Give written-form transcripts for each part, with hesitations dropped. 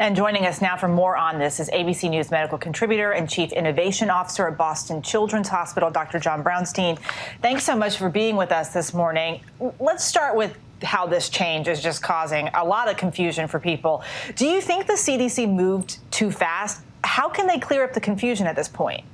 And joining us now for more on this is ABC News medical contributor and Chief Innovation Officer at Boston Children's Hospital, Dr. John Brownstein. Thanks so much for being with us this morning. Let's start with how this change is just causing a lot of confusion for people. Do you think the CDC moved too fast? How can they clear up the confusion at this point?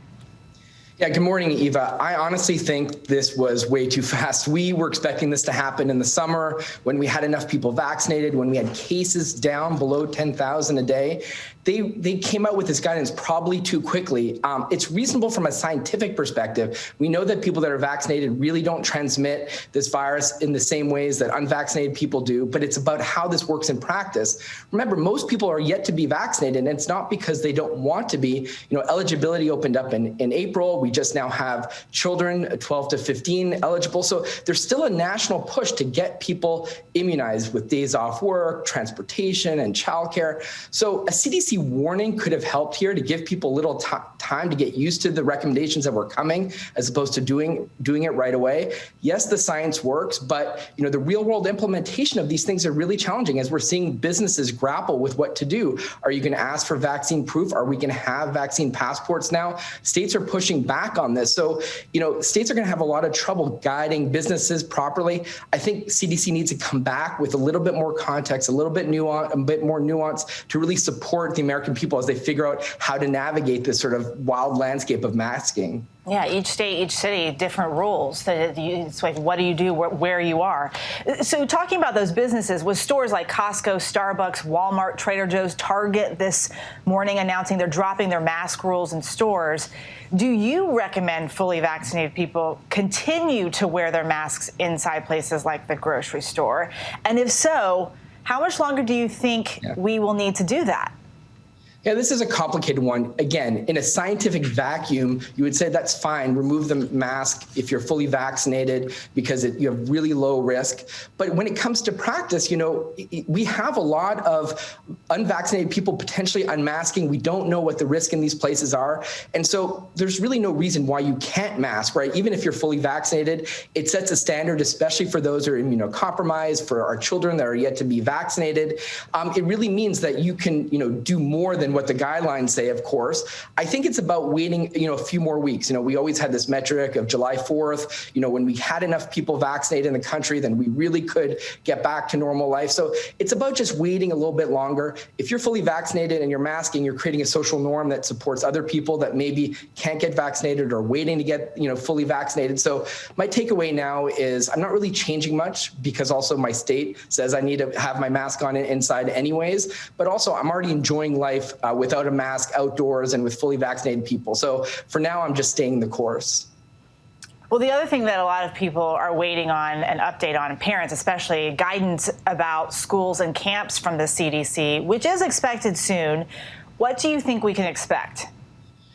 Yeah, good morning, Eva. I honestly think this was way too fast. We were expecting this to happen in the summer when we had enough people vaccinated, when we had cases down below 10,000 a day. They came out with this guidance probably too quickly. It's reasonable from a scientific perspective. We know that people that are vaccinated really don't transmit this virus in the same ways that unvaccinated people do, but it's about how this works in practice. Remember, most people are yet to be vaccinated, and it's not because they don't want to be. You know, eligibility opened up in April. We just now have children 12 to 15 eligible. So there's still a national push to get people immunized with days off work, transportation, and childcare. So a CDC warning could have helped here to give people a little time to get used to the recommendations that were coming, as opposed to doing it right away. Yes, the science works, but the real world implementation of these things are really challenging as we're seeing businesses grapple with what to do. Are you going to ask for vaccine proof? Are we going to have vaccine passports now? States are pushing back on this. So, states are going to have a lot of trouble guiding businesses properly. I think CDC needs to come back with a little bit more context, a little bit more nuance to really support the American people as they figure out how to navigate this sort of wild landscape of masking. Yeah, each state, each city, different rules. It's like, what do you do where you are? So talking about those businesses, with stores like Costco, Starbucks, Walmart, Trader Joe's, Target this morning announcing they're dropping their mask rules in stores, do you recommend fully vaccinated people continue to wear their masks inside places like the grocery store? And if so, how much longer do you think we will need to do that? Yeah, this is a complicated one. Again, in a scientific vacuum, you would say that's fine. Remove the mask if you're fully vaccinated because you have really low risk. But when it comes to practice, we have a lot of unvaccinated people potentially unmasking. We don't know what the risk in these places are. And so there's really no reason why you can't mask, right? Even if you're fully vaccinated, it sets a standard, especially for those who are immunocompromised, for our children that are yet to be vaccinated. It really means that you can, do more than what the guidelines say, of course. I think it's about waiting, a few more weeks. We always had this metric of July 4th, when we had enough people vaccinated in the country, then we really could get back to normal life. So it's about just waiting a little bit longer. If you're fully vaccinated and you're masking, you're creating a social norm that supports other people that maybe can't get vaccinated or waiting to get, fully vaccinated. So my takeaway now is I'm not really changing much because also my state says I need to have my mask on inside anyways, but also I'm already enjoying life without a mask outdoors and with fully vaccinated people. So for now, I'm just staying the course. Well, the other thing that a lot of people are waiting on an update on, parents especially, guidance about schools and camps from the CDC, which is expected soon. What do you think we can expect?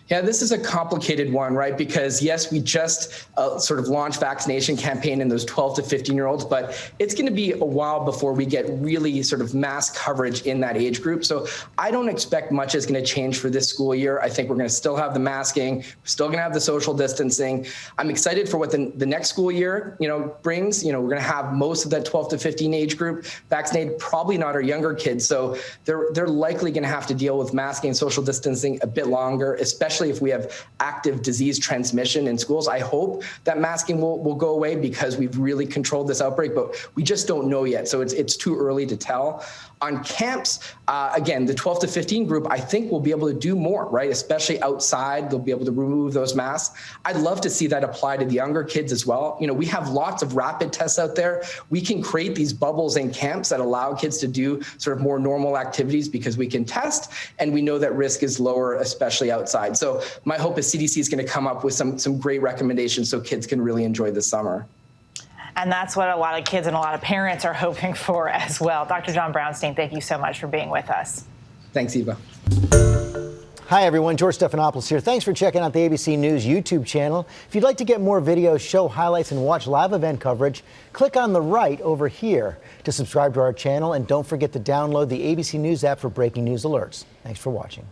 Yeah, this is a complicated one, right? Because yes, we just sort of launched vaccination campaign in those 12 to 15-year-olds, but it's going to be a while before we get really sort of mass coverage in that age group. So I don't expect much is going to change for this school year. I think we're going to still have the masking, we're still going to have the social distancing. I'm excited for what the next school year, brings. We're going to have most of that 12 to 15 age group vaccinated, probably not our younger kids. So they're likely going to have to deal with masking and social distancing a bit longer, especially if we have active disease transmission in schools. I hope that masking will go away because we've really controlled this outbreak, but we just don't know yet. So it's too early to tell. On camps, again, the 12 to 15 group, I think will be able to do more, right? Especially outside, they'll be able to remove those masks. I'd love to see that apply to the younger kids as well. We have lots of rapid tests out there. We can create these bubbles in camps that allow kids to do sort of more normal activities because we can test and we know that risk is lower, especially outside. So my hope is CDC is going to come up with some great recommendations so kids can really enjoy the summer. And that's what a lot of kids and a lot of parents are hoping for as well. Dr. John Brownstein, thank you so much for being with us. Thanks, Eva. Hi, everyone. George Stephanopoulos here. Thanks for checking out the ABC News YouTube channel. If you'd like to get more videos, show highlights, and watch live event coverage, click on the right over here to subscribe to our channel. And don't forget to download the ABC News app for breaking news alerts. Thanks for watching.